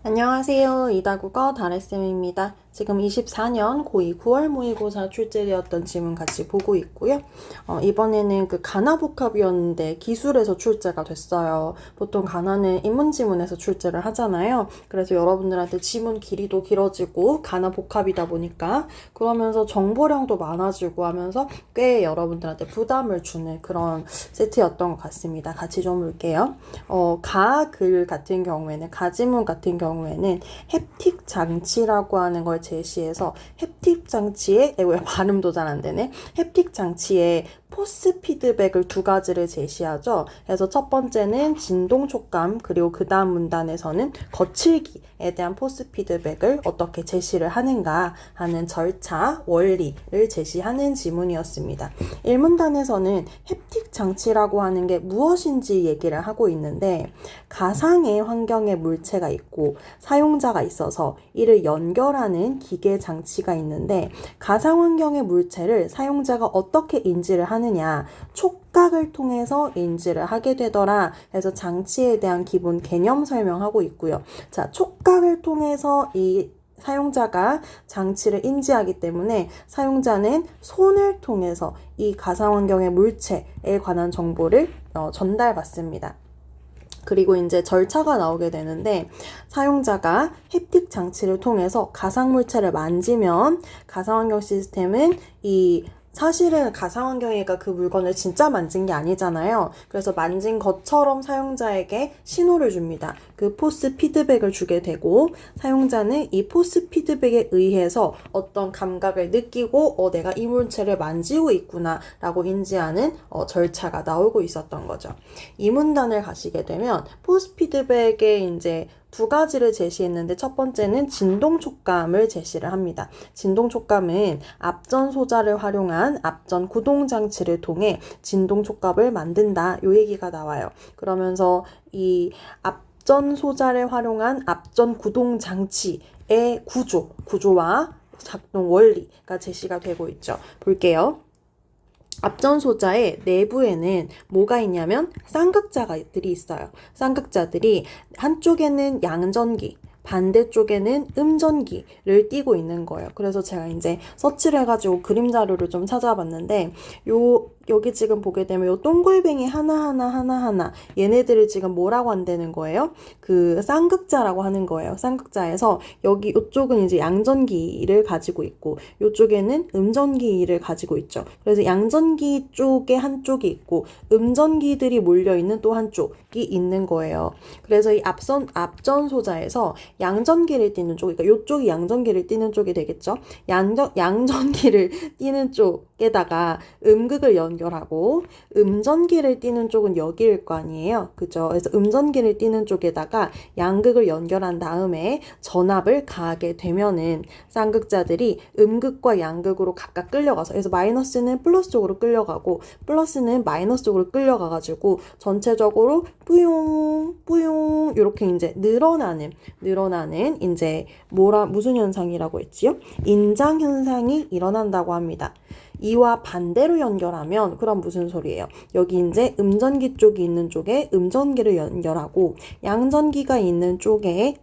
안녕하세요. 이다국어 다래쌤입니다. 지금 24년 고2 9월 모의고사 출제되었던 지문 같이 보고 있고요. 이번에는 그 가나 복합이었는데 기술에서 출제가 됐어요. 보통 가나는 인문 지문에서 출제를 하잖아요. 그래서 여러분들한테 지문 길이도 길어지고 가나 복합이다 보니까 그러면서 정보량도 많아지고 하면서 꽤 여러분들한테 부담을 주는 그런 세트였던 것 같습니다. 같이 좀 볼게요. 가글 같은 경우에는 가지문 같은 경우에는 햅틱 장치라고 하는 걸 제시해서 햅틱 장치에 왜 발음도 잘 안 되네. 햅틱 장치에 포스 피드백을 두 가지를 제시하죠. 그래서 첫 번째는 진동 촉감, 그리고 그 다음 문단에서는 거칠기에 대한 포스 피드백을 어떻게 제시를 하는가 하는 절차, 원리를 제시하는 지문이었습니다. 1문단에서는 햅틱 장치라고 하는 게 무엇인지 얘기를 하고 있는데 가상의 환경에 물체가 있고 사용자가 있어서 이를 연결하는 기계 장치가 있는데 가상 환경의 물체를 사용자가 어떻게 인지를 하느냐, 촉각을 통해서 인지를 하게 되더라. 그래서 장치에 대한 기본 개념 설명하고 있고요. 자, 촉각을 통해서 이 사용자가 장치를 인지하기 때문에 사용자는 손을 통해서 이 가상환경의 물체에 관한 정보를 전달받습니다. 그리고 이제 절차가 나오게 되는데 사용자가 햅틱 장치를 통해서 가상물체를 만지면 가상환경 시스템은 사실은 가상환경이니까 그 물건을 진짜 만진 게 아니잖아요. 그래서 만진 것처럼 사용자에게 신호를 줍니다. 그 포스 피드백을 주게 되고 사용자는 이 포스 피드백에 의해서 어떤 감각을 느끼고 내가 이 물체를 만지고 있구나 라고 인지하는 절차가 나오고 있었던 거죠. 이 문단을 가시게 되면 포스 피드백에 이제 두 가지를 제시했는데 첫 번째는 진동 촉감을 제시를 합니다. 진동 촉감은 앞전 소자를 활용한 앞전 구동 장치를 통해 진동 촉감을 만든다. 요 얘기가 나와요. 그러면서 이 앞전 소자를 활용한 앞전 구동 장치의 구조와 작동 원리가 제시가 되고 있죠. 볼게요. 앞전 소자의 내부에는 뭐가 있냐면 쌍극자들이 있어요. 쌍극자들이 한쪽에는 양전기, 반대쪽에는 음전기를 띄고 있는 거예요. 그래서 제가 이제 서치를 해가지고 그림 자료를 좀 찾아봤는데 여기 지금 보게 되면 요 동글뱅이 하나하나 얘네들을 지금 뭐라고 한다는 거예요? 그 쌍극자라고 하는 거예요. 쌍극자에서 요쪽은 이제 양전기를 가지고 있고 요쪽에는 음전기를 가지고 있죠. 그래서 양전기 쪽에 한쪽이 있고 음전기들이 몰려있는 또 한쪽이 있는 거예요. 그래서 이 앞전 소자에서 양전기를 띄는 쪽, 그러니까 요쪽이 양전기를 띄는 쪽이 되겠죠. 양전기를 띄는 쪽에다가 음극을 연결하고 음전기를 띄는 쪽은 여기일 거 아니에요. 그죠? 그래서 음전기를 띄는 쪽에다가 양극을 연결한 다음에 전압을 가하게 되면은 쌍극자들이 음극과 양극으로 각각 끌려가서 그래서 마이너스는 플러스 쪽으로 끌려가고 플러스는 마이너스 쪽으로 끌려가가지고 전체적으로 뿌용 이렇게 이제 늘어나는 이제 무슨 현상이라고 했지요? 인장 현상이 일어난다고 합니다. 이와 반대로 연결하면 그럼 무슨 소리예요? 여기 이제 음전기 쪽이 있는 쪽에 음전기를 연결하고 양전기가 있는 쪽에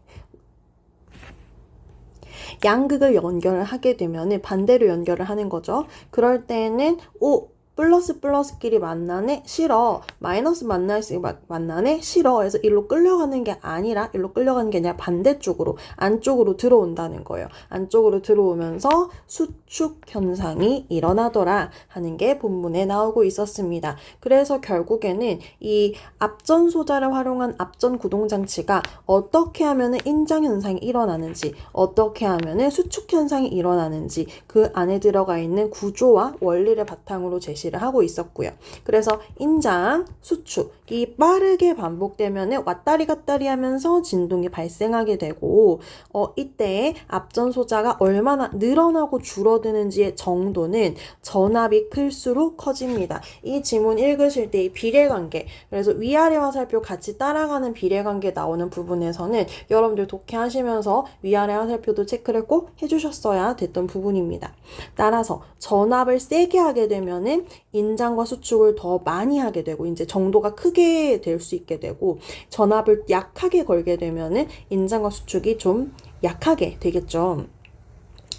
양극을 연결을 하게 되면 반대로 연결을 하는 거죠. 그럴 때는 플러스끼리 만나네? 싫어. 마이너스 만나네? 싫어. 그래서 일로 끌려가는 게 아니라 반대쪽으로 안쪽으로 들어온다는 거예요. 안쪽으로 들어오면서 수축 현상이 일어나더라 하는 게 본문에 나오고 있었습니다. 그래서 결국에는 이 앞전 소자를 활용한 앞전 구동장치가 어떻게 하면 인장 현상이 일어나는지 어떻게 하면 수축 현상이 일어나는지 그 안에 들어가 있는 구조와 원리를 바탕으로 제시를 하고 있었고요. 그래서 인장, 수축이 빠르게 반복되면 왔다리 갔다리 하면서 진동이 발생하게 되고 이때 앞전 소자가 얼마나 늘어나고 줄어드는지의 정도는 전압이 클수록 커집니다. 이 지문 읽으실 때 이 비례관계, 그래서 위아래 화살표 같이 따라가는 비례관계 나오는 부분에서는 여러분들 독해하시면서 위아래 화살표도 체크를 꼭 해주셨어야 됐던 부분입니다. 따라서 전압을 세게 하게 되면은 인장과 수축을 더 많이 하게 되고 이제 정도가 크게 될 수 있게 되고 전압을 약하게 걸게 되면은 인장과 수축이 좀 약하게 되겠죠.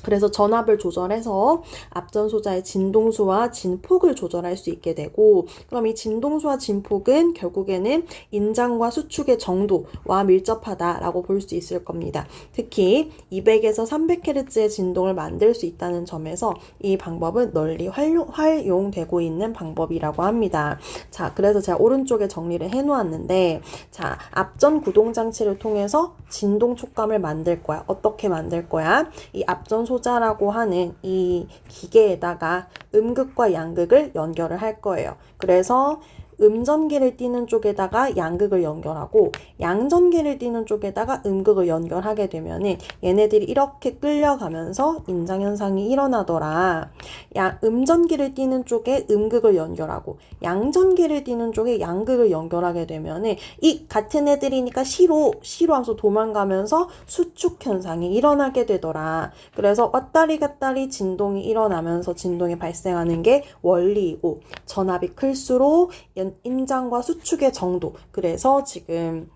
그래서 전압을 조절해서 앞전 소자의 진동수와 진폭을 조절할 수 있게 되고 그럼 이 진동수와 진폭은 결국에는 인장과 수축의 정도와 밀접하다라고 볼 수 있을 겁니다. 특히 200에서 300Hz의 진동을 만들 수 있다는 점에서 이 방법은 널리 활용되고 있는 방법이라고 합니다. 자, 그래서 제가 오른쪽에 정리를 해놓았는데 자, 앞전 구동장치를 통해서 진동 촉감을 만들 거야. 어떻게 만들 거야? 이 앞전 소자라고 하는 이 기계에다가 음극과 양극을 연결을 할 거예요. 그래서 음전기를 띠는 쪽에다가 양극을 연결하고 양전기를 띠는 쪽에다가 음극을 연결하게 되면은 얘네들이 이렇게 끌려가면서 인장현상이 일어나더라. 음전기를 띠는 쪽에 음극을 연결하고 양전기를 띠는 쪽에 양극을 연결하게 되면은 이 같은 애들이니까 시로 하면서 도망가면서 수축 현상이 일어나게 되더라. 그래서 왔다리 갔다리 진동이 일어나면서 진동이 발생하는 게 원리이고 전압이 클수록 인장과 수축의 정도 그래서 지금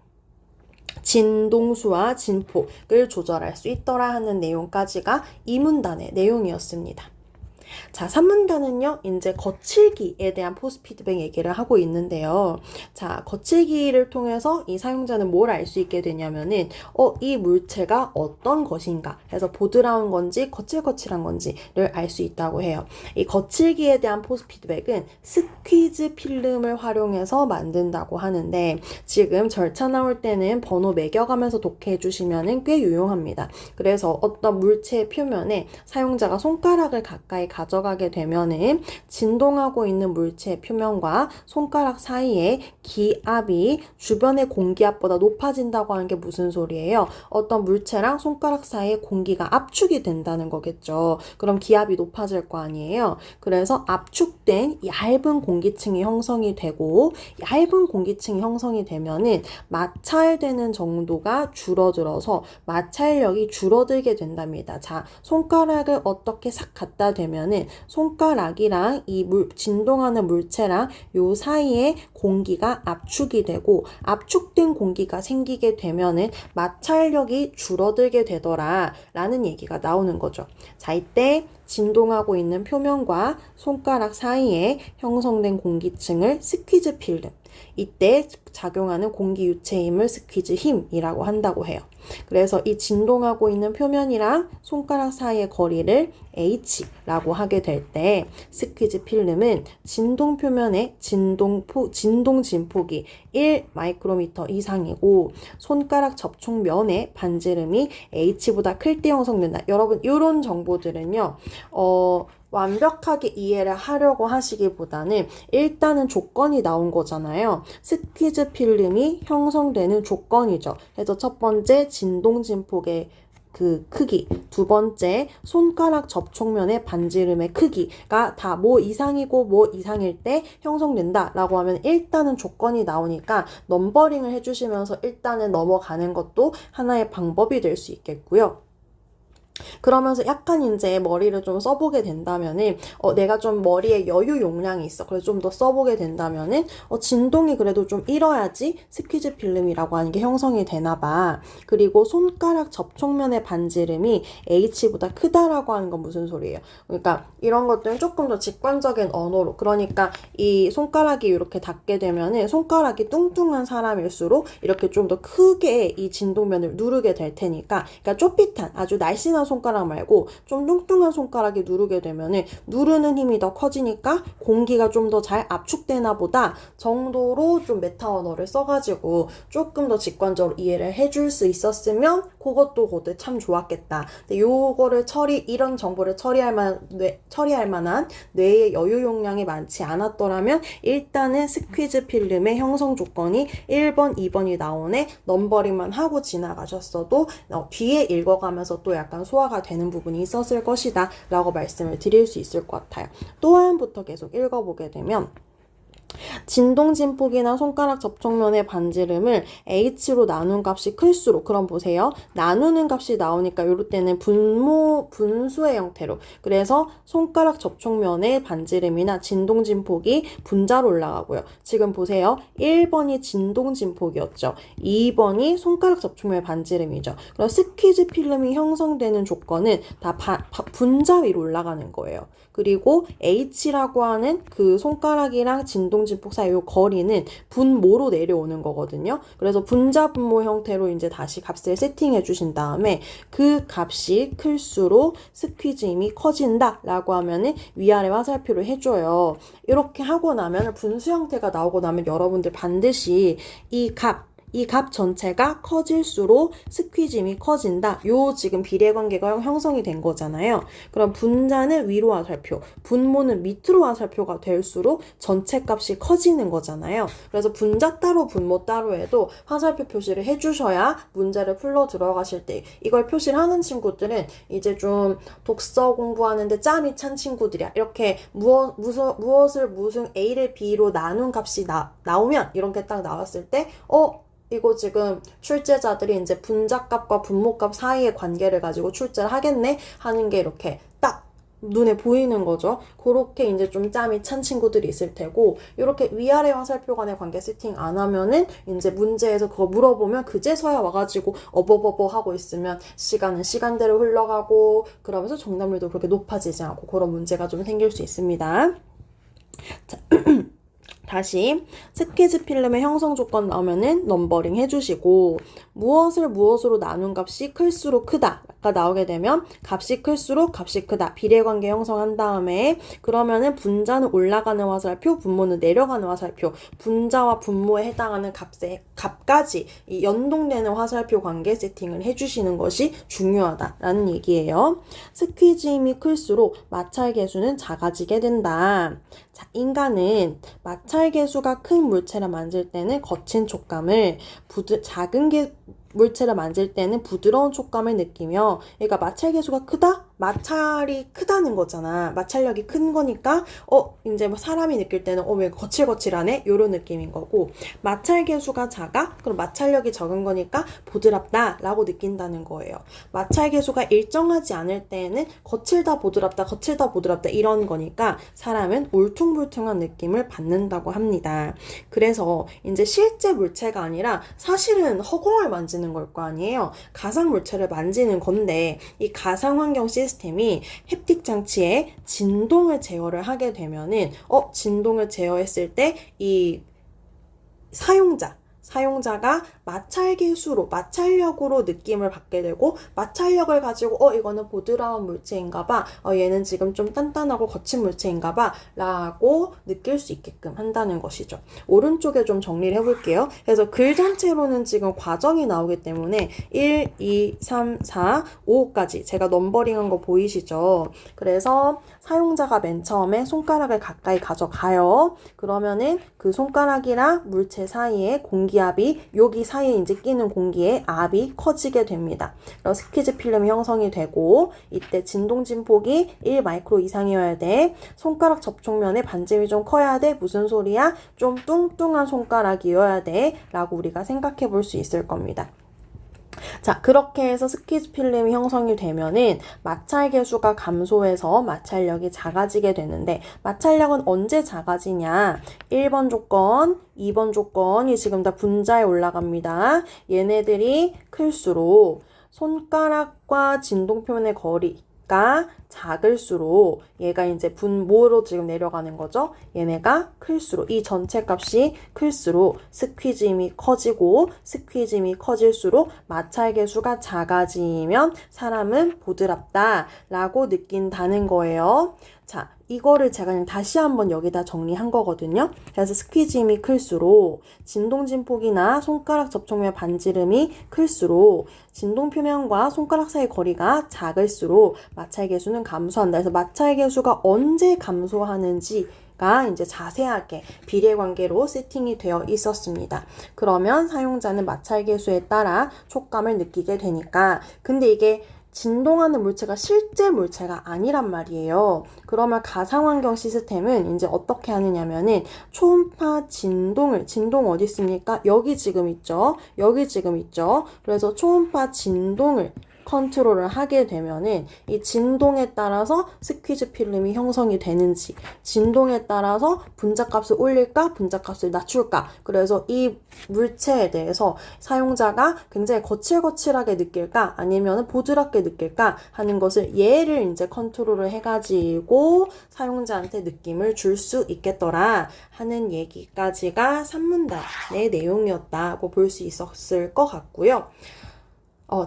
진동수와 진폭을 조절할 수 있더라 하는 내용까지가 이 문단의 내용이었습니다. 자, 3문단은요, 이제 거칠기에 대한 포스 피드백 얘기를 하고 있는데요. 자, 거칠기를 통해서 이 사용자는 뭘 알 수 있게 되냐면은, 이 물체가 어떤 것인가 해서 보드라운 건지 거칠거칠한 건지를 알 수 있다고 해요. 이 거칠기에 대한 포스 피드백은 스퀴즈 필름을 활용해서 만든다고 하는데, 지금 절차 나올 때는 번호 매겨가면서 독해해 주시면은 꽤 유용합니다. 그래서 어떤 물체의 표면에 사용자가 손가락을 가까이 가져가게 되면은 진동하고 있는 물체의 표면과 손가락 사이에 기압이 주변의 공기압보다 높아진다고 하는 게 무슨 소리예요? 어떤 물체랑 손가락 사이에 공기가 압축이 된다는 거겠죠. 그럼 기압이 높아질 거 아니에요? 그래서 압축된 얇은 공기층이 형성이 되고 얇은 공기층이 형성이 되면은 마찰되는 정도가 줄어들어서 마찰력이 줄어들게 된답니다. 자, 손가락을 어떻게 싹 갖다 대면은 손가락이랑 이 진동하는 물체랑 요 사이에 공기가 압축이 되고 압축된 공기가 생기게 되면은 마찰력이 줄어들게 되더라 라는 얘기가 나오는 거죠. 자, 이때 진동하고 있는 표면과 손가락 사이에 형성된 공기층을 스퀴즈 필름, 이때 작용하는 공기 유체 힘을 스퀴즈 힘이라고 한다고 해요. 그래서 이 진동하고 있는 표면이랑 손가락 사이의 거리를 H라고 하게 될 때 스퀴즈 필름은 진동 표면의 진동 진폭이 1 마이크로미터 이상이고 손가락 접촉면의 반지름이 H보다 클 때 형성된다. 여러분 이런 정보들은요. 완벽하게 이해를 하려고 하시기보다는 일단은 조건이 나온 거잖아요. 스퀴즈 필름이 형성되는 조건이죠. 그래서 첫 번째 진동 진폭의 그 크기, 두 번째 손가락 접촉면의 반지름의 크기가 다 뭐 이상이고 뭐 이상일 때 형성된다 라고 하면 일단은 조건이 나오니까 넘버링을 해주시면서 일단은 넘어가는 것도 하나의 방법이 될 수 있겠고요. 그러면서 약간 이제 머리를 좀 써보게 된다면은 내가 좀 머리에 여유 용량이 있어. 그래서 좀 더 써보게 된다면은 진동이 그래도 좀 일어야지 스퀴즈 필름이라고 하는 게 형성이 되나 봐. 그리고 손가락 접촉면의 반지름이 H보다 크다라고 하는 건 무슨 소리예요? 그러니까 이런 것들은 조금 더 직관적인 언어로, 그러니까 이 손가락이 이렇게 닿게 되면은 손가락이 뚱뚱한 사람일수록 이렇게 좀 더 크게 이 진동면을 누르게 될 테니까, 그러니까 쪼삣한 아주 날씬한 손가락 말고 좀 뚱뚱한 손가락이 누르게 되면은 누르는 힘이 더 커지니까 공기가 좀 더 잘 압축되나 보다 정도로 좀 메타 언어를 써가지고 조금 더 직관적으로 이해를 해줄 수 있었으면 그것도 참 좋았겠다. 근데 요거를 이런 정보를 처리할 만한 뇌의 여유 용량이 많지 않았더라면 일단은 스퀴즈 필름의 형성 조건이 1번, 2번이 나오네 넘버링만 하고 지나가셨어도 뒤에 읽어가면서 또 약간 소화가 되는 부분이 있었을 것이다 라고 말씀을 드릴 수 있을 것 같아요. 또 한부터 계속 읽어보게 되면 진동 진폭이나 손가락 접촉면의 반지름을 h로 나눈 값이 클수록, 그럼 보세요. 나누는 값이 나오니까 이럴 때는 분수의 형태로, 그래서 손가락 접촉면의 반지름이나 진동 진폭이 분자로 올라가고요. 지금 보세요. 1번이 진동 진폭이었죠. 2번이 손가락 접촉면의 반지름이죠. 그럼 스퀴즈 필름이 형성되는 조건은 다 분자 위로 올라가는 거예요. 그리고 H라고 하는 그 손가락이랑 진동 진폭 사이 요 거리는 분모로 내려오는 거거든요. 그래서 분자 분모 형태로 이제 다시 값을 세팅해 주신 다음에 그 값이 클수록 스퀴즈 힘이 커진다 라고 하면은 위아래 화살표를 해줘요. 이렇게 하고 나면 분수 형태가 나오고 나면 여러분들 반드시 이 값 전체가 커질수록 스퀴즈 힘이 커진다. 요 지금 비례관계가 형성이 된 거잖아요. 그럼 분자는 위로 화살표, 분모는 밑으로 화살표가 될수록 전체 값이 커지는 거잖아요. 그래서 분자 따로 분모 따로 해도 화살표 표시를 해주셔야 문제를 풀러 들어가실 때 이걸 표시를 하는 친구들은 이제 좀 독서 공부하는데 짬이 찬 친구들이야. 이렇게 무엇을 무슨 A를 B로 나눈 값이 나오면 이렇게 딱 나왔을 때 이거 지금 출제자들이 이제 분자값과 분모값 사이의 관계를 가지고 출제를 하겠네 하는 게 이렇게 딱 눈에 보이는 거죠. 그렇게 이제 좀 짬이 찬 친구들이 있을 테고, 이렇게 위아래 화살표 간의 관계 세팅 안 하면은 이제 문제에서 그거 물어보면 그제서야 와가지고 어버버버 하고 있으면 시간은 시간대로 흘러가고 그러면서 정답률도 그렇게 높아지지 않고 그런 문제가 좀 생길 수 있습니다. 자. 다시 스퀴즈 필름의 형성 조건 나오면은 넘버링 해주시고, 무엇을 무엇으로 나눈 값이 클수록 크다가 나오게 되면 값이 클수록 값이 크다 비례관계 형성한 다음에, 그러면은 분자는 올라가는 화살표, 분모는 내려가는 화살표, 분자와 분모에 해당하는 값까지 이 연동되는 화살표 관계 세팅을 해주시는 것이 중요하다라는 얘기예요. 스퀴즈 힘이 클수록 마찰 계수는 작아지게 된다. 자, 인간은 마찰 계수가 큰 물체를 만질 때는 거친 촉감을, 작은 물체를 만질 때는 부드러운 촉감을 느끼며, 그러니까 마찰 계수가 크다? 마찰이 크다는 거잖아. 마찰력이 큰 거니까 이제 뭐 사람이 느낄 때는 왜 거칠거칠하네? 요런 느낌인 거고, 마찰 계수가 작아? 그럼 마찰력이 적은 거니까 부드럽다 라고 느낀다는 거예요. 마찰 계수가 일정하지 않을 때에는 거칠다 부드럽다 이런 거니까 사람은 울퉁불퉁한 느낌을 받는다고 합니다. 그래서 이제 실제 물체가 아니라 사실은 허공을 만지는 걸 거 아니에요. 가상 물체를 만지는 건데, 이 가상 환경 시스템이 햅틱 장치에 진동을 제어를 하게 되면은 진동을 제어했을 때 이 사용자가 마찰력으로 느낌을 받게 되고, 마찰력을 가지고 이거는 부드러운 물체인가봐, 얘는 지금 좀 단단하고 거친 물체인가봐 라고 느낄 수 있게끔 한다는 것이죠. 오른쪽에 좀 정리를 해볼게요. 그래서 글 전체로는 지금 과정이 나오기 때문에 1, 2, 3, 4, 5까지 제가 넘버링한 거 보이시죠? 그래서 사용자가 맨 처음에 손가락을 가까이 가져가요. 그러면은 그 손가락이랑 물체 사이에 공기압이, 여기 사이에 이제 끼는 공기의 압이 커지게 됩니다. 그래서 스퀴즈 필름이 형성이 되고, 이때 진동 진폭이 1마이크로 이상이어야 돼. 손가락 접촉면의 반지름이 좀 커야 돼. 무슨 소리야? 좀 뚱뚱한 손가락이어야 돼 라고 우리가 생각해 볼 수 있을 겁니다. 자, 그렇게 해서 스퀴즈 필름이 형성이 되면은 마찰 계수가 감소해서 마찰력이 작아지게 되는데, 마찰력은 언제 작아지냐? 1번 조건, 2번 조건이 지금 다 분자에 올라갑니다. 얘네들이 클수록 손가락과 진동표면의 거리가 작을수록, 얘가 이제 분모로 지금 내려가는 거죠. 얘네가 클수록, 이 전체 값이 클수록 스퀴즈 힘이 커지고, 스퀴즈 힘이 커질수록 마찰 계수가 작아지면 사람은 부드럽다 라고 느낀다는 거예요. 자, 이거를 제가 그냥 다시 한번 여기다 정리한 거거든요. 그래서 스퀴즈 힘이 클수록 진동 진폭이나 손가락 접촉면 반지름이 클수록 진동 표면과 손가락 사이 거리가 작을수록 마찰 계수는 감소한다. 그래서 마찰 계수가 언제 감소하는지가 이제 자세하게 비례관계로 세팅이 되어 있었습니다. 그러면 사용자는 마찰 계수에 따라 촉감을 느끼게 되니까, 근데 이게 진동하는 물체가 실제 물체가 아니란 말이에요. 그러면 가상환경 시스템은 이제 어떻게 하느냐면은 초음파 진동 어디 있습니까? 여기 지금 있죠? 여기 지금 있죠? 그래서 초음파 진동을 컨트롤을 하게 되면은 이 진동에 따라서 스퀴즈 필름이 형성이 되는지, 진동에 따라서 분자값을 올릴까, 분자값을 낮출까. 그래서 이 물체에 대해서 사용자가 굉장히 거칠거칠하게 느낄까, 아니면 부드럽게 느낄까 하는 것을 얘를 이제 컨트롤을 해가지고 사용자한테 느낌을 줄 수 있겠더라 하는 얘기까지가 산문단의 내용이었다고 볼 수 있었을 것 같고요.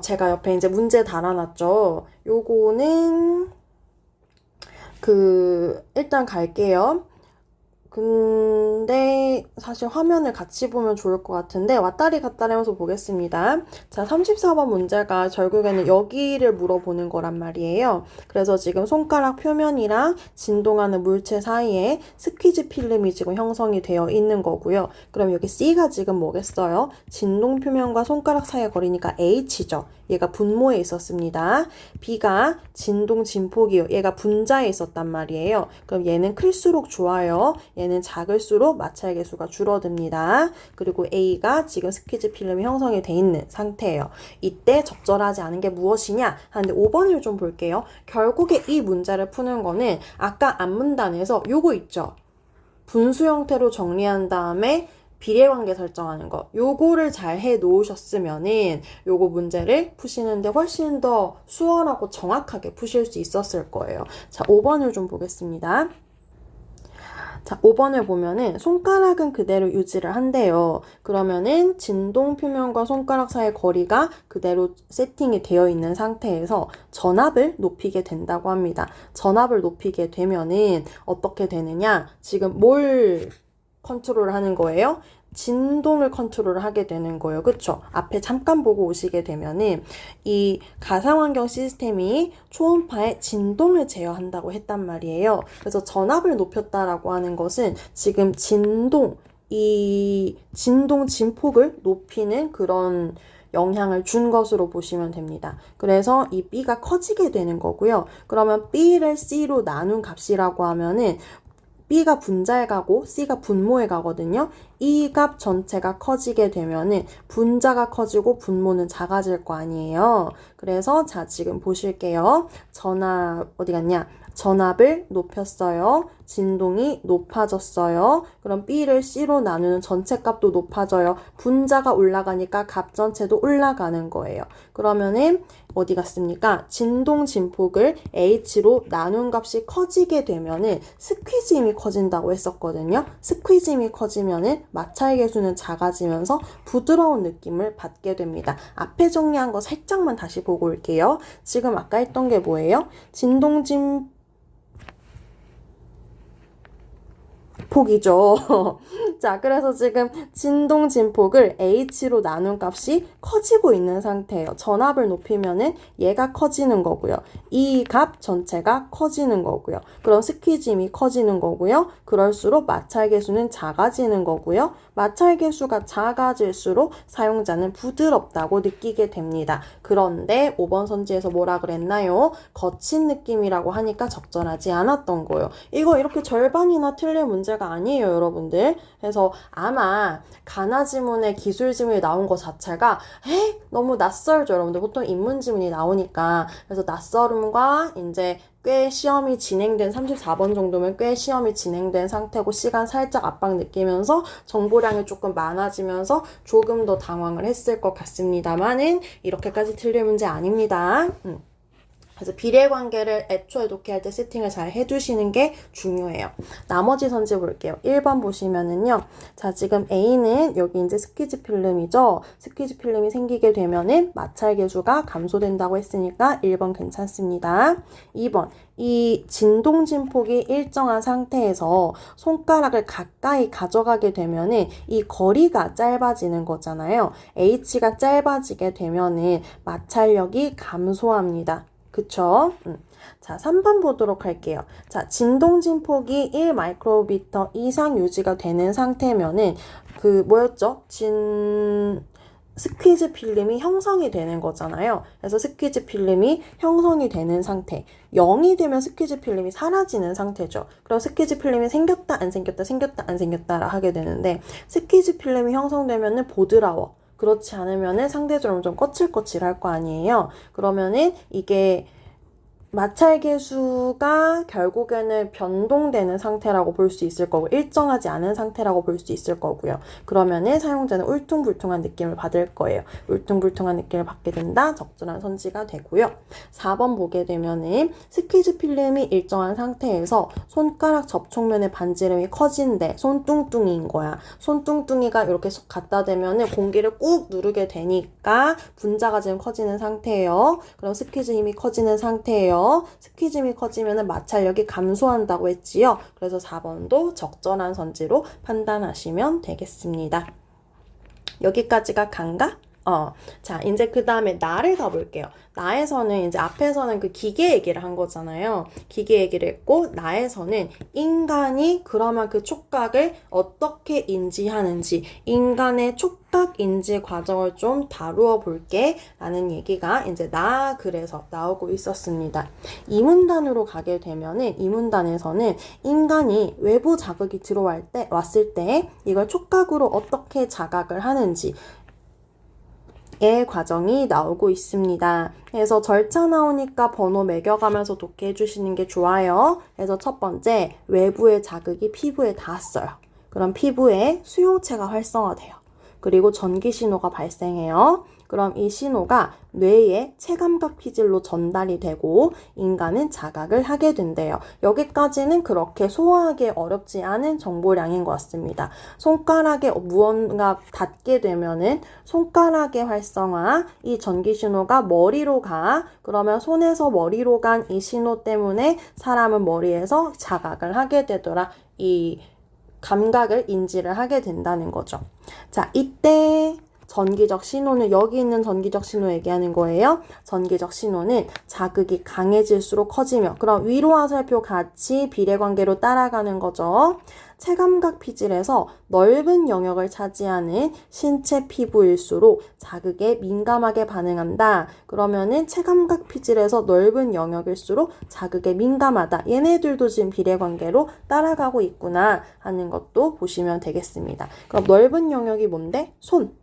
제가 옆에 이제 문제 달아놨죠. 요거는 일단 갈게요. 근데 사실 화면을 같이 보면 좋을 것 같은데 왔다리 갔다리 하면서 보겠습니다. 자, 34번 문제가 결국에는 여기를 물어보는 거란 말이에요. 그래서 지금 손가락 표면이랑 진동하는 물체 사이에 스퀴즈 필름이 지금 형성이 되어 있는 거고요. 그럼 여기 C가 지금 뭐겠어요? 진동 표면과 손가락 사이의 거리니까 H죠. 얘가 분모에 있었습니다. B가 진동 진폭이요. 얘가 분자에 있었단 말이에요. 그럼 얘는 클수록 좋아요. 얘는 작을수록 마찰 계수가 줄어듭니다. 그리고 A가 지금 스퀴즈 필름이 형성이 돼 있는 상태예요. 이때 적절하지 않은 게 무엇이냐 하는데 5번을 좀 볼게요. 결국에 이 문제를 푸는 거는 아까 앞문단에서 요거 있죠. 분수 형태로 정리한 다음에 비례관계 설정하는 거, 요거를 잘 해 놓으셨으면은 요거 문제를 푸시는데 훨씬 더 수월하고 정확하게 푸실 수 있었을 거예요. 자, 5번을 좀 보겠습니다. 자, 5번을 보면은 손가락은 그대로 유지를 한대요. 그러면은 진동 표면과 손가락 사이의 거리가 그대로 세팅이 되어 있는 상태에서 전압을 높이게 된다고 합니다. 전압을 높이게 되면은 어떻게 되느냐? 지금 뭘 컨트롤을 하는 거예요? 진동을 컨트롤을 하게 되는 거예요. 그쵸? 앞에 잠깐 보고 오시게 되면은 이 가상환경 시스템이 초음파의 진동을 제어한다고 했단 말이에요. 그래서 전압을 높였다라고 하는 것은 지금 이 진동 진폭을 높이는 그런 영향을 준 것으로 보시면 됩니다. 그래서 이 B가 커지게 되는 거고요. 그러면 B를 C로 나눈 값이라고 하면은 B가 분자에 가고 C가 분모에 가거든요. 이 값 전체가 커지게 되면은 분자가 커지고 분모는 작아질 거 아니에요. 그래서 자, 지금 보실게요. 전압 어디 갔냐? 전압을 높였어요. 진동이 높아졌어요. 그럼 B를 C로 나누는 전체 값도 높아져요. 분자가 올라가니까 값 전체도 올라가는 거예요. 그러면은 어디 갔습니까? 진동 진폭을 H로 나눈 값이 커지게 되면은 스퀴즈 힘이 커진다고 했었거든요. 스퀴즈 힘이 커지면은 마찰 계수는 작아지면서 부드러운 느낌을 받게 됩니다. 앞에 정리한 거 살짝만 다시 보고 올게요. 지금 아까 했던 게 뭐예요? 진동 진폭이죠. 자, 그래서 지금 진동 진폭을 H로 나눈 값이 커지고 있는 상태예요. 전압을 높이면은 얘가 커지는 거고요. 이 값 전체가 커지는 거고요. 그럼 스퀴즈 힘이 커지는 거고요. 그럴수록 마찰 계수는 작아지는 거고요. 마찰 계수가 작아질수록 사용자는 부드럽다고 느끼게 됩니다. 그런데 5번 선지에서 뭐라 그랬나요? 거친 느낌이라고 하니까 적절하지 않았던 거예요. 이거 이렇게 절반이나 틀릴 문제가 아니에요, 여러분들. 그래서 아마 가나 지문에 기술 지문이 나온 것 자체가 너무 낯설죠, 여러분들. 보통 인문 지문이 나오니까. 그래서 낯설음과 이제 꽤 시험이 진행된 34번 정도면 꽤 시험이 진행된 상태고 시간 살짝 압박 느끼면서 정보량이 조금 많아지면서 조금 더 당황을 했을 것 같습니다만은 이렇게까지 틀릴 문제 아닙니다. 그래서 비례관계를 애초에 놓게 할 때 세팅을 잘 해두시는 게 중요해요. 나머지 선지 볼게요. 1번 보시면은요. 자, 지금 A는 여기 이제 스퀴즈 필름이죠. 스퀴즈 필름이 생기게 되면은 마찰 계수가 감소된다고 했으니까 1번 괜찮습니다. 2번. 이 진동 진폭이 일정한 상태에서 손가락을 가까이 가져가게 되면은 이 거리가 짧아지는 거잖아요. H가 짧아지게 되면은 마찰력이 감소합니다. 그쵸? 자, 3번 보도록 할게요. 자, 진동 진폭이 1 마이크로미터 이상 유지가 되는 상태면은 뭐였죠? 스퀴즈 필름이 형성이 되는 거잖아요. 그래서 스퀴즈 필름이 형성이 되는 상태. 0이 되면 스퀴즈 필름이 사라지는 상태죠. 그럼 스퀴즈 필름이 생겼다, 안 생겼다, 생겼다, 안 생겼다라 하게 되는데, 스퀴즈 필름이 형성되면은 보드라워. 그렇지 않으면은 상대적으로 좀 거칠거칠할 거 아니에요. 그러면은 이게 마찰계수가 결국에는 변동되는 상태라고 볼 수 있을 거고 일정하지 않은 상태라고 볼 수 있을 거고요. 그러면은 사용자는 울퉁불퉁한 느낌을 받을 거예요. 울퉁불퉁한 느낌을 받게 된다. 적절한 선지가 되고요. 4번 보게 되면은 스퀴즈 필름이 일정한 상태에서 손가락 접촉면의 반지름이 커진대. 손뚱뚱이인 거야. 손뚱뚱이가 이렇게 쏙 갖다 대면은 공기를 꾹 누르게 되니까 분자가 지금 커지는 상태예요. 그럼 스퀴즈 힘이 커지는 상태예요. 스퀴즈 힘이 커지면 마찰력이 감소한다고 했지요. 그래서 4번도 적절한 선지로 판단하시면 되겠습니다. 여기까지가 간가? 자, 이제 그 다음에 나를 가볼게요. 나에서는 이제 앞에서는 그 기계 얘기를 한 거잖아요. 기계 얘기를 했고, 나에서는 인간이 그러면 그 촉각을 어떻게 인지하는지, 인간의 촉각 인지 과정을 좀 다루어 볼게 라는 얘기가 이제 그래서 나오고 있었습니다. 이 문단으로 가게 되면은, 이 문단에서는 인간이 외부 자극이 왔을 때 이걸 촉각으로 어떻게 자각을 하는지, 의 과정이 나오고 있습니다. 그래서 절차 나오니까 번호 매겨가면서 독해해 주시는 게 좋아요. 그래서 첫 번째, 외부의 자극이 피부에 닿았어요. 그럼 피부에 수용체가 활성화돼요. 그리고 전기 신호가 발생해요. 그럼 이 신호가 뇌의 체감각 피질로 전달이 되고 인간은 자각을 하게 된대요. 여기까지는 그렇게 소화하기 어렵지 않은 정보량인 것 같습니다. 손가락에 무언가 닿게 되면은 손가락의 활성화, 이 전기 신호가 머리로 가. 그러면 손에서 머리로 간 이 신호 때문에 사람은 머리에서 자각을 하게 되더라. 이 감각을 인지를 하게 된다는 거죠. 자, 이때 전기적 신호는 여기 있는 전기적 신호 얘기하는 거예요. 전기적 신호는 자극이 강해질수록 커지며 그럼 위로 화살표 같이 비례관계로 따라가는 거죠. 체감각 피질에서 넓은 영역을 차지하는 신체 피부일수록 자극에 민감하게 반응한다. 그러면은 체감각 피질에서 넓은 영역일수록 자극에 민감하다. 얘네들도 지금 비례관계로 따라가고 있구나 하는 것도 보시면 되겠습니다. 그럼 넓은 영역이 뭔데? 손.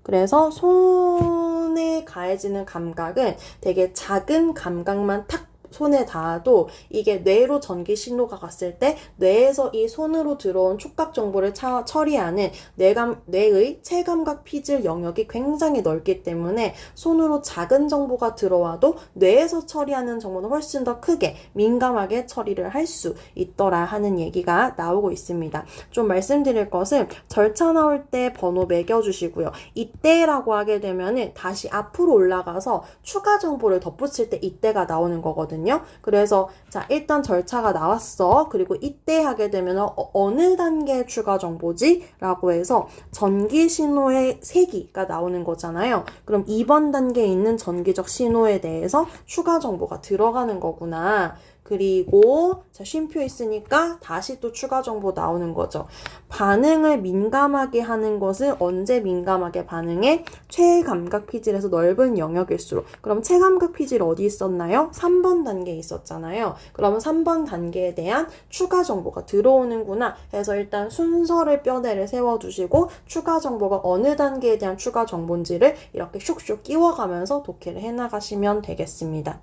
그래서 손에 가해지는 감각은 되게 작은 감각만 탁 손에 닿아도 이게 뇌로 전기 신호가 갔을 때 뇌에서 이 손으로 들어온 촉각 정보를 처리하는 뇌의 체감각 피질 영역이 굉장히 넓기 때문에 손으로 작은 정보가 들어와도 뇌에서 처리하는 정보는 훨씬 더 크게 민감하게 처리를 할 수 있더라 하는 얘기가 나오고 있습니다. 좀 말씀드릴 것은 절차 나올 때 번호 매겨주시고요. 이때라고 하게 되면은 다시 앞으로 올라가서 추가 정보를 덧붙일 때 이때가 나오는 거거든요. 그래서 자 일단 절차가 나왔어. 그리고 이때 하게 되면 어느 단계의 추가 정보지? 라고 해서 전기 신호의 세기가 나오는 거잖아요. 그럼 2번 단계에 있는 전기적 신호에 대해서 추가 정보가 들어가는 거구나. 그리고 자 쉼표 있으니까 다시 또 추가 정보 나오는 거죠. 반응을 민감하게 하는 것은 언제 민감하게 반응해? 최감각 피질에서 넓은 영역일수록. 그럼 체감각 피질 어디 있었나요? 3번 단계에 있었잖아요. 그러면 3번 단계에 대한 추가 정보가 들어오는구나 해서 일단 순서를 뼈대를 세워주시고 추가 정보가 어느 단계에 대한 추가 정보인지를 이렇게 슉슉 끼워가면서 독해를 해나가시면 되겠습니다.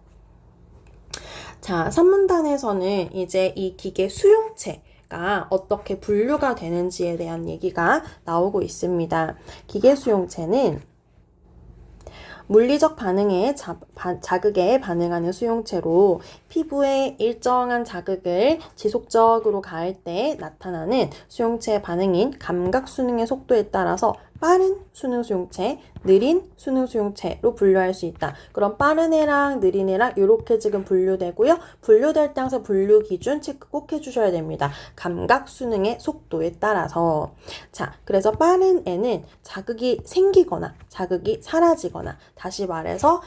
자, 3문단에서는 이제 이 기계 수용체가 어떻게 분류가 되는지에 대한 얘기가 나오고 있습니다. 기계 수용체는 물리적 반응에 자극에 반응하는 수용체로 피부에 일정한 자극을 지속적으로 가할 때 나타나는 수용체의 반응인 감각 수능의 속도에 따라서 빠른 수능 수용체, 느린 수능 수용체로 분류할 수 있다. 그럼 빠른 애랑 느린 애랑 이렇게 지금 분류되고요. 분류될 때 항상 분류 기준 체크 꼭 해주셔야 됩니다. 감각 수능의 속도에 따라서. 자, 그래서 빠른 애는 자극이 생기거나 자극이 사라지거나 다시 말해서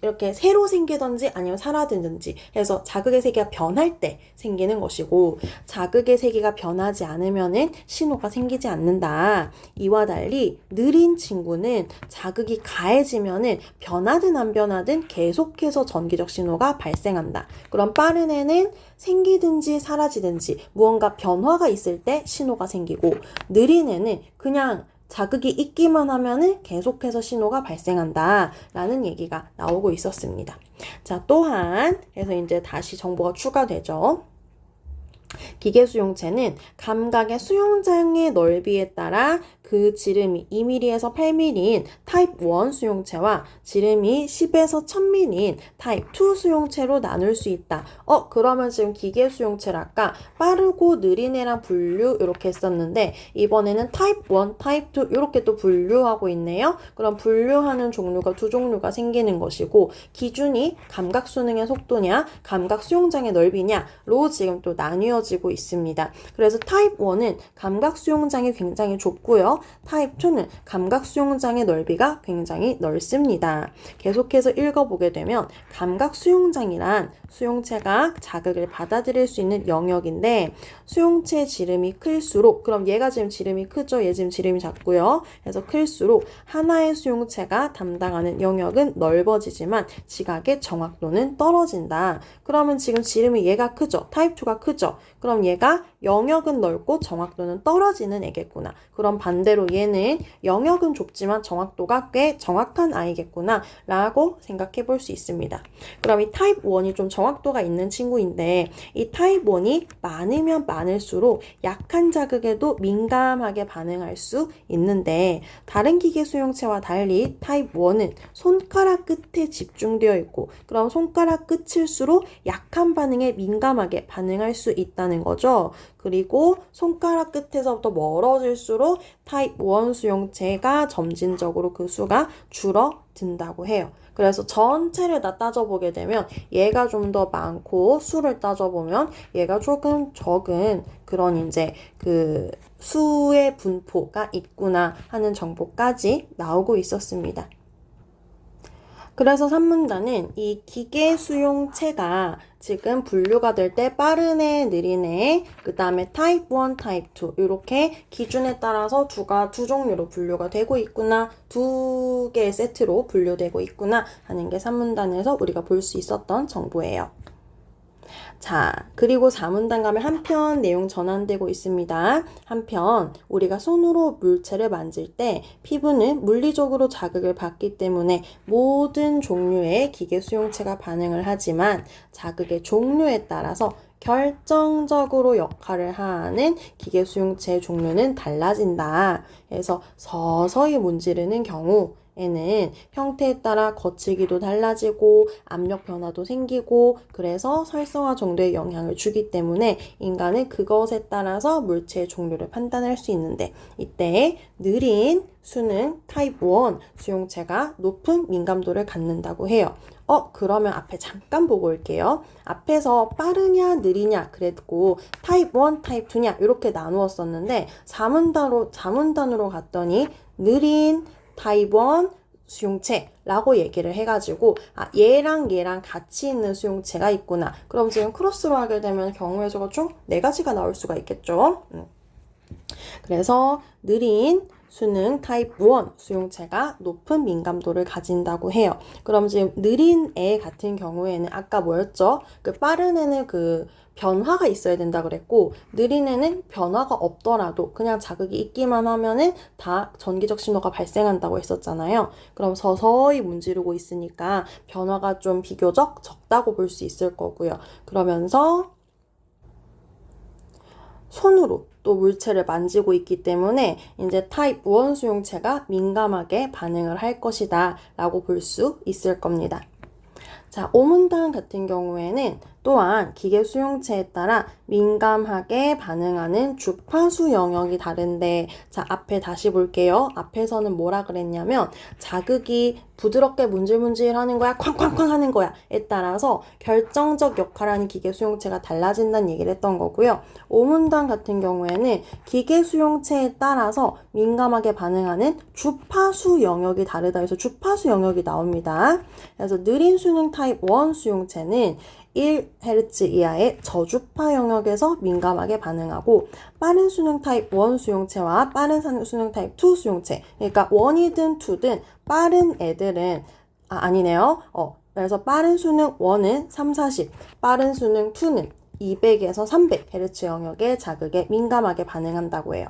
이렇게 새로 생기든지 아니면 사라지든지 해서 자극의 세기가 변할 때 생기는 것이고, 자극의 세기가 변하지 않으면은 신호가 생기지 않는다. 이와 달리 느린 친구는 자극이 가해지면은 변하든 안 변하든 계속해서 전기적 신호가 발생한다. 그럼 빠른 애는 생기든지 사라지든지 무언가 변화가 있을 때 신호가 생기고, 느린 애는 그냥 자극이 있기만 하면은 계속해서 신호가 발생한다 라는 얘기가 나오고 있었습니다. 자, 또한 그래서 이제 다시 정보가 추가되죠. 기계 수용체는 감각의 수용장의 넓이에 따라 그 지름이 2mm에서 8mm인 타입 1 수용체와 지름이 10에서 1000mm인 타입 2 수용체로 나눌 수 있다. 그러면 지금 기계 수용체를 아까 빠르고 느린 애랑 분류 이렇게 했었는데, 이번에는 타입 1, 타입 2 이렇게 또 분류하고 있네요. 그럼 분류하는 종류가 두 종류가 생기는 것이고, 기준이 감각 수능의 속도냐 감각 수용장의 넓이냐로 지금 또 나뉘어지고 있습니다. 그래서 타입 1은 감각 수용장이 굉장히 좁고요. 타입 2는 감각 수용장의 넓이가 굉장히 넓습니다. 계속해서 읽어보게 되면, 감각 수용장이란 수용체가 자극을 받아들일 수 있는 영역인데, 수용체 지름이 클수록, 그럼 얘가 지금 지름이 크죠? 얘 지금 지름이 작고요. 그래서 클수록 하나의 수용체가 담당하는 영역은 넓어지지만 지각의 정확도는 떨어진다. 그러면 지금 지름이 얘가 크죠? 타입 2가 크죠? 그럼 얘가 영역은 넓고 정확도는 떨어지는 애겠구나. 그럼 반대로 얘는 영역은 좁지만 정확도가 꽤 정확한 아이겠구나 라고 생각해 볼 수 있습니다. 그럼 이 타입 1이 좀 정확도가 있는 친구인데, 이 타입 1이 많으면 많을수록 약한 자극에도 민감하게 반응할 수 있는데, 다른 기계 수용체와 달리 타입 1은 손가락 끝에 집중되어 있고, 그럼 손가락 끝일수록 약한 반응에 민감하게 반응할 수 있다는 거죠. 그리고 손가락 끝에서부터 멀어질수록 타입 1 수용체가 점진적으로 그 수가 줄어든다고 해요. 그래서 전체를 다 따져보게 되면 얘가 좀 더 많고, 수를 따져보면 얘가 조금 적은 그런 이제 그 수의 분포가 있구나 하는 정보까지 나오고 있었습니다. 그래서 산문단은 이 기계 수용체가 지금 분류가 될 때 빠른 애, 느린 애, 그 다음에 타입 1, 타입 2 이렇게 기준에 따라서 두 종류로 분류가 되고 있구나, 두 개의 세트로 분류되고 있구나 하는 게 산문단에서 우리가 볼 수 있었던 정보예요. 자, 그리고 4문단 가면 한편 내용 전환되고 있습니다. 한편 우리가 손으로 물체를 만질 때 피부는 물리적으로 자극을 받기 때문에 모든 종류의 기계 수용체가 반응을 하지만, 자극의 종류에 따라서 결정적으로 역할을 하는 기계 수용체의 종류는 달라진다. 그래서 서서히 문지르는 경우 에는 형태에 따라 거치기도 달라지고 압력 변화도 생기고, 그래서 활성화 정도의 영향을 주기 때문에 인간은 그것에 따라서 물체의 종류를 판단할 수 있는데, 이때 느린 수능 타입 1 수용체가 높은 민감도를 갖는다고 해요. 그러면 앞에 잠깐 보고 올게요. 앞에서 빠르냐 느리냐 그랬고 타입 1, 타입 2냐 이렇게 나누었었는데, 4문단으로 갔더니 느린 타입 1 수용체라고 얘기를 해가지고, 얘랑 같이 있는 수용체가 있구나. 그럼 지금 크로스로 하게 되면 경우의 수가 총 4가지가 나올 수가 있겠죠. 그래서 느린 수능 타입 1 수용체가 높은 민감도를 가진다고 해요. 그럼 지금 느린 애 같은 경우에는 아까 뭐였죠? 그 빠른 애는 그 변화가 있어야 된다 그랬고, 느린 애는 변화가 없더라도 그냥 자극이 있기만 하면은 다 전기적 신호가 발생한다고 했었잖아요. 그럼 서서히 문지르고 있으니까 변화가 좀 비교적 적다고 볼 수 있을 거고요. 그러면서 손으로 또 물체를 만지고 있기 때문에 이제 타입 1 수용체가 민감하게 반응을 할 것이다 라고 볼 수 있을 겁니다. 자, 5문단 같은 경우에는 또한 기계 수용체에 따라 민감하게 반응하는 주파수 영역이 다른데, 자, 앞에 다시 볼게요. 앞에서는 뭐라 그랬냐면 자극이 부드럽게 문질문질 하는 거야, 쾅쾅쾅 하는 거야에 따라서 결정적 역할을 하는 기계 수용체가 달라진다는 얘기를 했던 거고요. 오문단 같은 경우에는 기계 수용체에 따라서 민감하게 반응하는 주파수 영역이 다르다 해서 주파수 영역이 나옵니다. 그래서 느린 수능 타입 1 수용체는 1Hz 이하의 저주파 영역에서 민감하게 반응하고, 빠른 수능 타입 1 수용체와 빠른 수능 타입 2 수용체, 그러니까 1이든 2든 빠른 애들은 아니네요. 그래서 빠른 수능 1은 3, 40, 빠른 수능 2는 200에서 300Hz 영역의 자극에 민감하게 반응한다고 해요.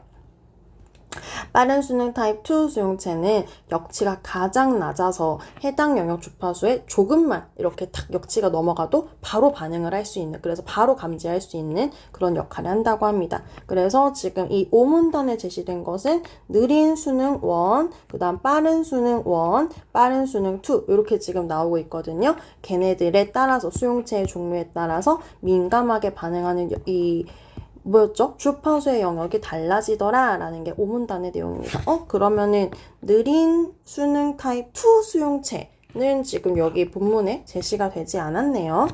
빠른 수능 타입 2 수용체는 역치가 가장 낮아서 해당 영역 주파수에 조금만 이렇게 탁 역치가 넘어가도 바로 반응을 할 수 있는, 그래서 바로 감지할 수 있는 그런 역할을 한다고 합니다. 그래서 지금 이 5문단에 제시된 것은 느린 수능 1, 그 다음 빠른 수능 1, 빠른 수능 2 이렇게 지금 나오고 있거든요. 걔네들에 따라서 수용체의 종류에 따라서 민감하게 반응하는 뭐였죠? 주파수의 영역이 달라지더라 라는 게 5문단의 내용입니다. 그러면은 느린 수능 타입 2 수용체는 지금 여기 본문에 제시가 되지 않았네요.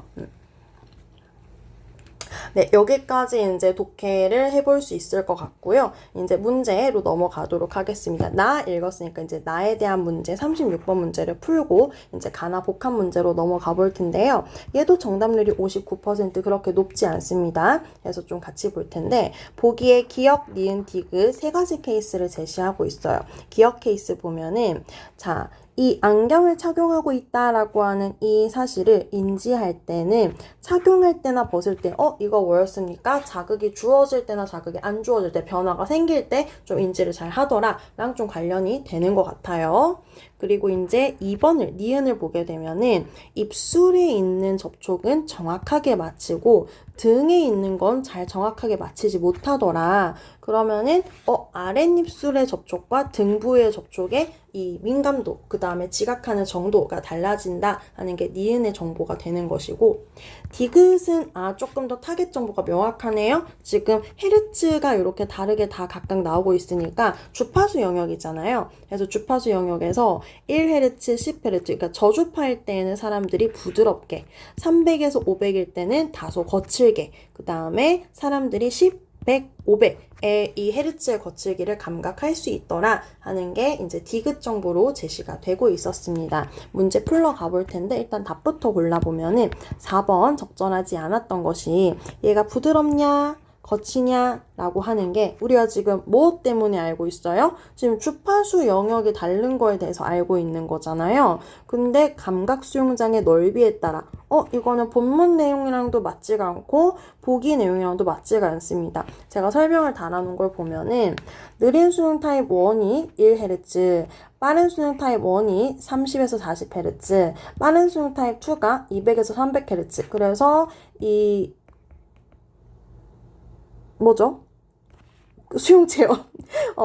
네, 여기까지 이제 독해를 해볼 수 있을 것 같고요. 이제 문제로 넘어가도록 하겠습니다. 나 읽었으니까 이제 나에 대한 문제 36번 문제를 풀고 이제 가나 복합 문제로 넘어가 볼 텐데요. 얘도 정답률이 59% 그렇게 높지 않습니다. 그래서 좀 같이 볼 텐데, 보기에 기역, 니은, 디귿 세 가지 케이스를 제시하고 있어요. 기역 케이스 보면은, 자, 이 안경을 착용하고 있다라고 하는 이 사실을 인지할 때는 착용할 때나 벗을 때 이거 뭐였습니까? 자극이 주어질 때나 자극이 안 주어질 때, 변화가 생길 때 좀 인지를 잘 하더라 랑 좀 관련이 되는 것 같아요. 그리고 이제 2번을 니은을 보게 되면은 입술에 있는 접촉은 정확하게 마치고 등에 있는 건 잘 정확하게 마치지 못하더라. 그러면은 아랫입술의 접촉과 등부의 접촉의 이 민감도, 그 다음에 지각하는 정도가 달라진다 하는 게 니은의 정보가 되는 것이고, 디귿은 조금 더 타겟 정보가 명확하네요. 지금 헤르츠가 이렇게 다르게 다 각각 나오고 있으니까 주파수 영역이잖아요. 그래서 주파수 영역에서 1Hz, 10Hz, 그러니까 저주파일 때는 사람들이 부드럽게, 300에서 500일 때는 다소 거칠게, 그 다음에 사람들이 10, 100, 500의 이 헤르츠의 거칠기를 감각할 수 있더라 하는 게 이제 디귿 정보로 제시가 되고 있었습니다. 문제 풀러 가볼 텐데 일단 답부터 골라보면은 4번 적절하지 않았던 것이, 얘가 부드럽냐 거치냐 라고 하는 게 우리가 지금 뭐 때문에 알고 있어요? 지금 주파수 영역이 다른 거에 대해서 알고 있는 거잖아요. 근데 감각 수용장의 넓이에 따라 이거는 본문 내용이랑도 맞지가 않고 보기 내용이랑도 맞지가 않습니다. 제가 설명을 달아놓은 걸 보면은 느린 수능 타입 1이 1Hz, 빠른 수능 타입 1이 30에서 40Hz, 빠른 수능 타입 2가 200에서 300Hz. 그래서 이 뭐죠? 수용체요.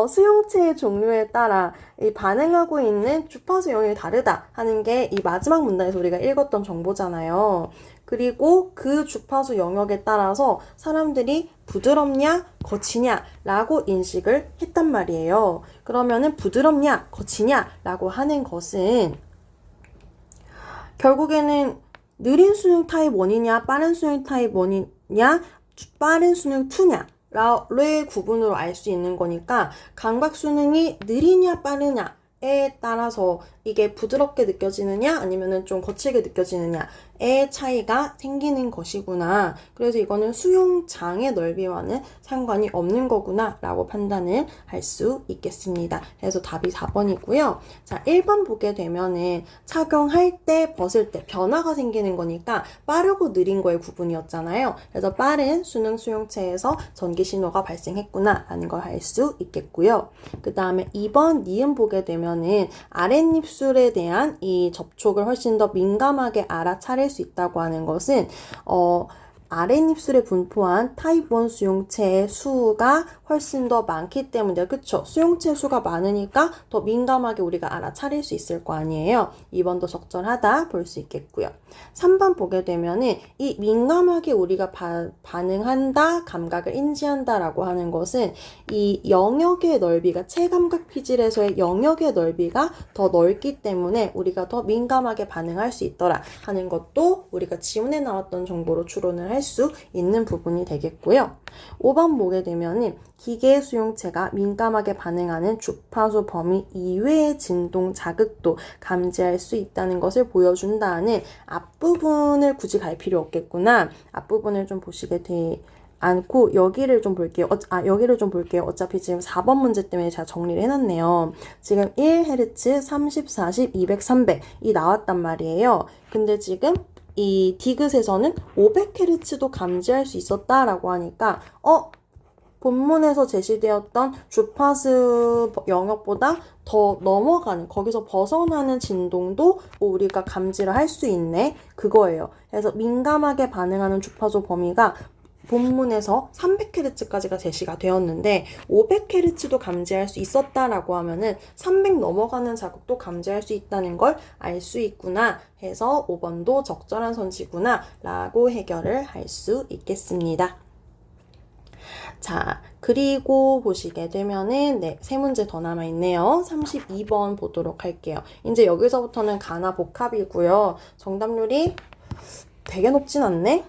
수용체의 종류에 따라 이 반응하고 있는 주파수 영역이 다르다 하는 게 이 마지막 문단에서 우리가 읽었던 정보잖아요. 그리고 그 주파수 영역에 따라서 사람들이 부드럽냐 거치냐 라고 인식을 했단 말이에요. 그러면은 부드럽냐 거치냐 라고 하는 것은 결국에는 느린 수능 타입 1이냐 빠른 수능 타입 1이냐 빠른 수능 2냐 의 구분으로 알 수 있는 거니까, 감각 수능이 느리냐 빠르냐에 따라서 이게 부드럽게 느껴지느냐 아니면은 좀 거칠게 느껴지느냐의 차이가 생기는 것이구나. 그래서 이거는 수용장의 넓이와는 상관이 없는 거구나 라고 판단을 할 수 있겠습니다. 그래서 답이 4번이고요. 자, 1번 보게 되면은 착용할 때 벗을 때 변화가 생기는 거니까 빠르고 느린 거의 구분이었잖아요. 그래서 빠른 수능 수용체에서 전기 신호가 발생했구나 라는 걸 알 수 있겠고요. 그 다음에 2번 니은 보게 되면은 아랫입술에 대한 이 접촉을 훨씬 더 민감하게 알아차릴 수 있다고 하는 것은 아랫입술에 분포한 타입 1 수용체의 수가 훨씬 더 많기 때문에, 그쵸? 수용체 수가 많으니까 더 민감하게 우리가 알아차릴 수 있을 거 아니에요. 2번도 적절하다 볼 수 있겠고요. 3번 보게 되면은 이 민감하게 우리가 반응한다, 감각을 인지한다라고 하는 것은 이 영역의 넓이가, 체감각 피질에서의 영역의 넓이가 더 넓기 때문에 우리가 더 민감하게 반응할 수 있더라 하는 것도 우리가 지문에 나왔던 정보로 추론을 할 수 있는 부분이 되겠고요. 5번 보게 되면은 기계 수용체가 민감하게 반응하는 주파수 범위 이외의 진동 자극도 감지할 수 있다는 것을 보여준다는 앞부분을 굳이 갈 필요 없겠구나. 앞부분을 좀 보시게 돼 않고 여기를 좀 볼게요. 여기를 좀 볼게요. 어차피 지금 4번 문제 때문에 제가 정리를 해놨네요. 지금 1Hz, 30, 40, 200, 300이 나왔단 말이에요. 근데 지금 이 디귿에서는 500Hz도 감지할 수 있었다라고 하니까 본문에서 제시되었던 주파수 영역보다 더 넘어가는, 거기서 벗어나는 진동도 우리가 감지를 할 수 있네, 그거예요. 그래서 민감하게 반응하는 주파수 범위가 본문에서 300Hz까지가 제시가 되었는데 500Hz도 감지할 수 있었다라고 하면은 300 넘어가는 자극도 감지할 수 있다는 걸 알 수 있구나 해서 5번도 적절한 선지구나 라고 해결을 할 수 있겠습니다. 자, 그리고 보시게 되면은 세 문제 더 남아있네요. 32번 보도록 할게요. 이제 여기서부터는 가나 복합이고요. 정답률이 되게 높진 않네?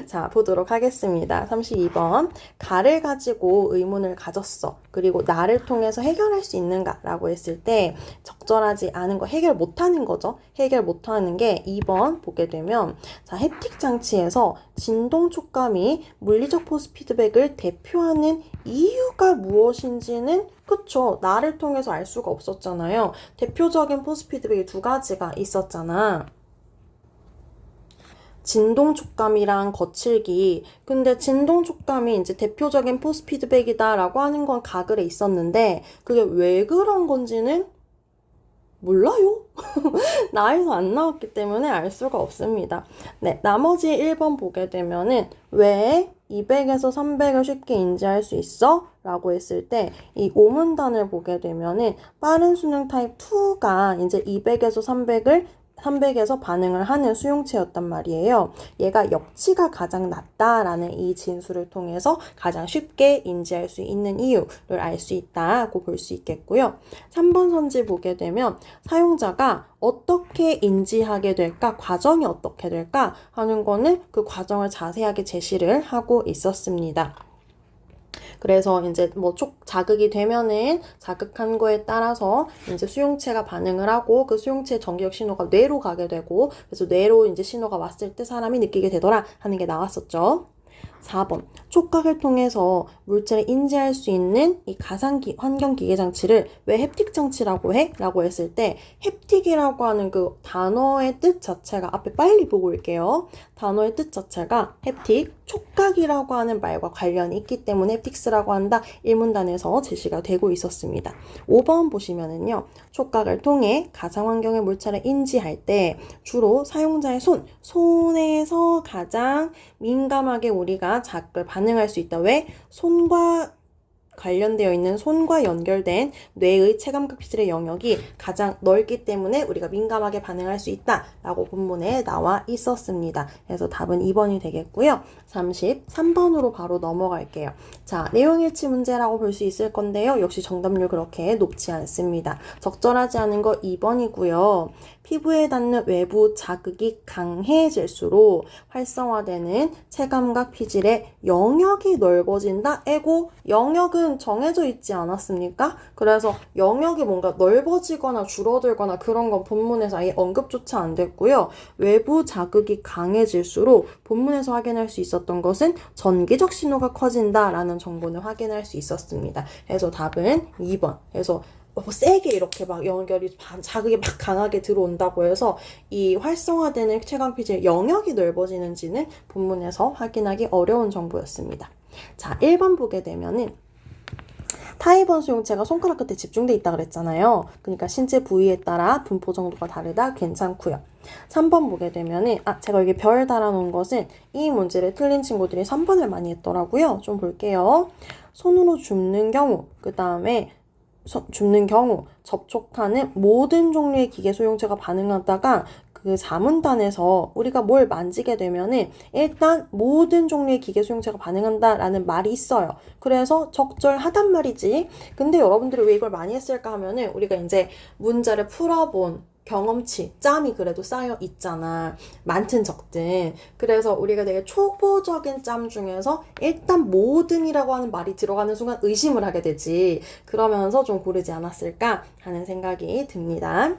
자, 보도록 하겠습니다. 32번. 가를 가지고 의문을 가졌어. 그리고 나를 통해서 해결할 수 있는가? 라고 했을 때 적절하지 않은 거, 해결 못하는 거죠. 해결 못하는 게 2번 보게 되면, 자, 햅틱 장치에서 진동 촉감이 물리적 포스 피드백을 대표하는 이유가 무엇인지는, 그쵸, 나를 통해서 알 수가 없었잖아요. 대표적인 포스 피드백이 두 가지가 있었잖아. 진동 촉감이랑 거칠기. 근데 진동 촉감이 이제 대표적인 포스 피드백이다라고 하는 건 가글에 있었는데 그게 왜 그런 건지는 몰라요. 나에서 안 나왔기 때문에 알 수가 없습니다. 네, 나머지 1번 보게 되면은 왜 200에서 300을 쉽게 인지할 수 있어? 라고 했을 때 이 오문단을 보게 되면은 빠른 수능 타입 2가 이제 200에서 300에서 반응을 하는 수용체였단 말이에요. 얘가 역치가 가장 낮다라는 이 진술을 통해서 가장 쉽게 인지할 수 있는 이유를 알 수 있다고 볼 수 있겠고요. 3번 선지 보게 되면 사용자가 어떻게 인지하게 될까, 과정이 어떻게 될까 하는 거는 그 과정을 자세하게 제시를 하고 있었습니다. 그래서 이제 자극이 되면은 자극한 거에 따라서 이제 수용체가 반응을 하고 그 수용체 전기적 신호가 뇌로 가게 되고, 그래서 뇌로 이제 신호가 왔을 때 사람이 느끼게 되더라 하는 게 나왔었죠. 4번. 촉각을 통해서 물체를 인지할 수 있는 이 가상 환경 기계 장치를 왜 햅틱 장치라고 해? 라고 했을 때 햅틱이라고 하는 그 단어의 뜻 자체가, 앞에 빨리 보고 올게요. 단어의 뜻 자체가 햅틱, 촉각이라고 하는 말과 관련이 있기 때문에 햅틱스라고 한다. 1문단에서 제시가 되고 있었습니다. 5번 보시면은요. 촉각을 통해 가상 환경의 물체를 인지할 때 주로 사용자의 손에서 가장 민감하게 우리가 자극을 반응할 수 있다. 왜? 손과 관련되어 있는, 손과 연결된 뇌의 체감각 피질의 영역이 가장 넓기 때문에 우리가 민감하게 반응할 수 있다라고 본문에 나와 있었습니다. 그래서 답은 2번이 되겠고요. 33번으로 바로 넘어갈게요. 자, 내용일치 문제라고 볼 수 있을 건데요. 역시 정답률 그렇게 높지 않습니다. 적절하지 않은 거 2번이고요. 피부에 닿는 외부 자극이 강해질수록 활성화되는 체감각 피질의 영역이 넓어진다. 에고, 영역은 정해져 있지 않았습니까? 그래서 영역이 뭔가 넓어지거나 줄어들거나 그런 건 본문에서 아예 언급조차 안 됐고요. 외부 자극이 강해질수록 본문에서 확인할 수 있었던 것은 전기적 신호가 커진다라는 정보를 확인할 수 있었습니다. 그래서 답은 2번. 그래서 세게 이렇게 막 연결이, 자극이 막 강하게 들어온다고 해서 이 활성화되는 체감 피질 영역이 넓어지는지는 본문에서 확인하기 어려운 정보였습니다. 자, 1번 보게 되면은 타입원 수용체가 손가락 끝에 집중돼 있다 그랬잖아요. 그러니까 신체 부위에 따라 분포 정도가 다르다 괜찮고요. 3번 보게 되면은 제가 여기 별 달아놓은 것은 이 문제를 틀린 친구들이 3번을 많이 했더라고요. 좀 볼게요. 손으로 줍는 경우, 그 다음에 줍는 경우 접촉하는 모든 종류의 기계 소용체가 반응하다가 그 사문단에서 우리가 뭘 만지게 되면은 일단 모든 종류의 기계 소용체가 반응한다라는 말이 있어요. 그래서 적절하단 말이지. 근데 여러분들이 왜 이걸 많이 했을까 하면은 우리가 이제 문제를 풀어본 경험치, 짬이 그래도 쌓여 있잖아. 많든 적든. 그래서 우리가 되게 초보적인 짬 중에서 일단 모든이라고 하는 말이 들어가는 순간 의심을 하게 되지. 그러면서 좀 고르지 않았을까 하는 생각이 듭니다.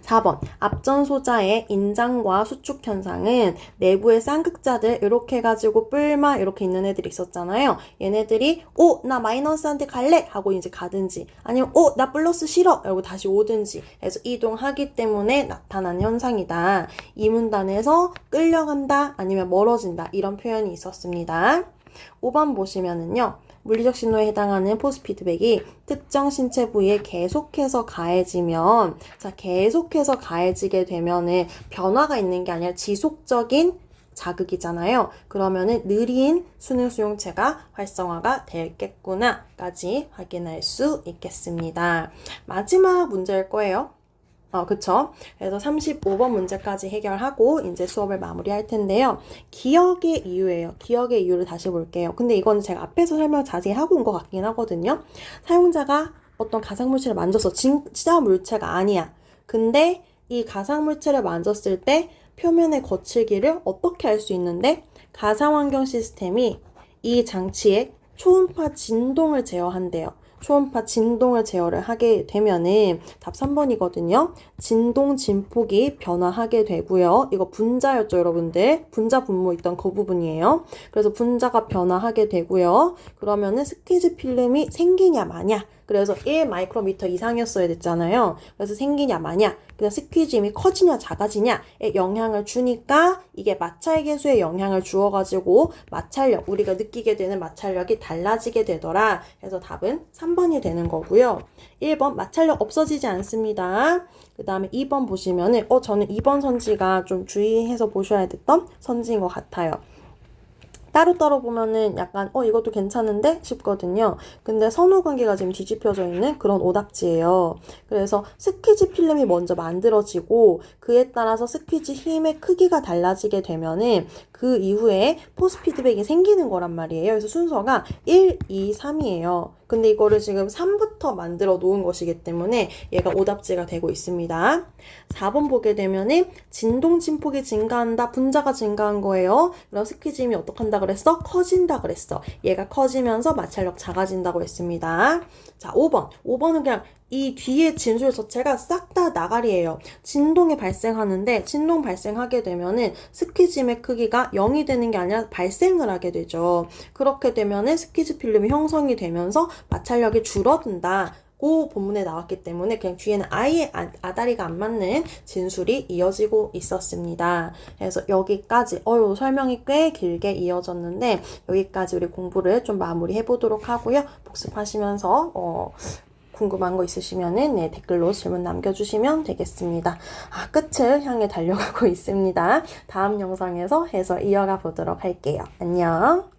4번 앞전 소자의 인장과 수축 현상은 내부의 쌍극자들 이렇게 해가지고 뿔마 이렇게 있는 애들이 있었잖아요. 얘네들이 나 마이너스한테 갈래 하고 이제 가든지 아니면 나 플러스 싫어 이러고 다시 오든지 해서 이동하기 때문에 나타난 현상이다. 이 문단에서 끌려간다 아니면 멀어진다 이런 표현이 있었습니다. 5번 보시면은요. 물리적 신호에 해당하는 포스 피드백이 특정 신체 부위에 계속해서 가해지면 계속해서 가해지게 되면은 변화가 있는 게 아니라 지속적인 자극이잖아요. 그러면은 느린 수능 수용체가 활성화가 되겠구나까지 확인할 수 있겠습니다. 마지막 문제일 거예요. 그쵸? 그래서 35번 문제까지 해결하고 이제 수업을 마무리할 텐데요. 기억의 이유예요. 기억의 이유를 다시 볼게요. 근데 이건 제가 앞에서 설명 자세히 하고 온 것 같긴 하거든요. 사용자가 어떤 가상물체를 만져서 진짜 물체가 아니야. 근데 이 가상물체를 만졌을 때 표면의 거칠기를 어떻게 알 수 있는데 가상환경 시스템이 이 장치의 초음파 진동을 제어한대요. 초음파 진동을 제어를 하게 되면은 답 3번이거든요. 진동 진폭이 변화하게 되고요. 이거 분자였죠, 여러분들. 분자 분모 있던 그 부분이에요. 그래서 분자가 변화하게 되고요. 그러면은 스퀴즈 필름이 생기냐 마냐. 그래서 1마이크로미터 이상이었어야 됐잖아요. 그래서 생기냐 마냐, 그냥 스퀴즈임이 커지냐 작아지냐에 영향을 주니까 이게 마찰 계수에 영향을 주어가지고 마찰력, 우리가 느끼게 되는 마찰력이 달라지게 되더라. 그래서 답은 3번이 되는 거고요. 1번 마찰력 없어지지 않습니다. 그 다음에 2번 보시면은 저는 2번 선지가 좀 주의해서 보셔야 됐던 선지인 것 같아요. 따로따로 보면은 약간 이것도 괜찮은데 싶거든요. 근데 선후관계가 지금 뒤집혀져 있는 그런 오답지예요. 그래서 스퀴즈 필름이 먼저 만들어지고 그에 따라서 스퀴즈 힘의 크기가 달라지게 되면은 그 이후에 포스 피드백이 생기는 거란 말이에요. 그래서 순서가 1, 2, 3이에요. 근데 이거를 지금 3부터 만들어 놓은 것이기 때문에 얘가 오답지가 되고 있습니다. 4번 보게 되면은 진동 진폭이 증가한다, 분자가 증가한 거예요. 그럼 스퀴즈 힘이 어떻게 한다 그랬어? 커진다 그랬어. 얘가 커지면서 마찰력 작아진다고 했습니다. 자, 5번. 5번은 그냥 이 뒤에 진술 자체가 싹 다 나가리예요. 진동이 발생하는데 진동 발생하게 되면은 스퀴즈의 크기가 0이 되는 게 아니라 발생을 하게 되죠. 그렇게 되면은 스퀴즈 필름이 형성이 되면서 마찰력이 줄어든다. 그 본문에 나왔기 때문에 그냥 뒤에는 아예 아다리가 안 맞는 진술이 이어지고 있었습니다. 그래서 여기까지 설명이 꽤 길게 이어졌는데 여기까지 우리 공부를 좀 마무리해 보도록 하고요. 복습하시면서 궁금한 거 있으시면은 댓글로 질문 남겨주시면 되겠습니다. 끝을 향해 달려가고 있습니다. 다음 영상에서 해서 이어가 보도록 할게요. 안녕.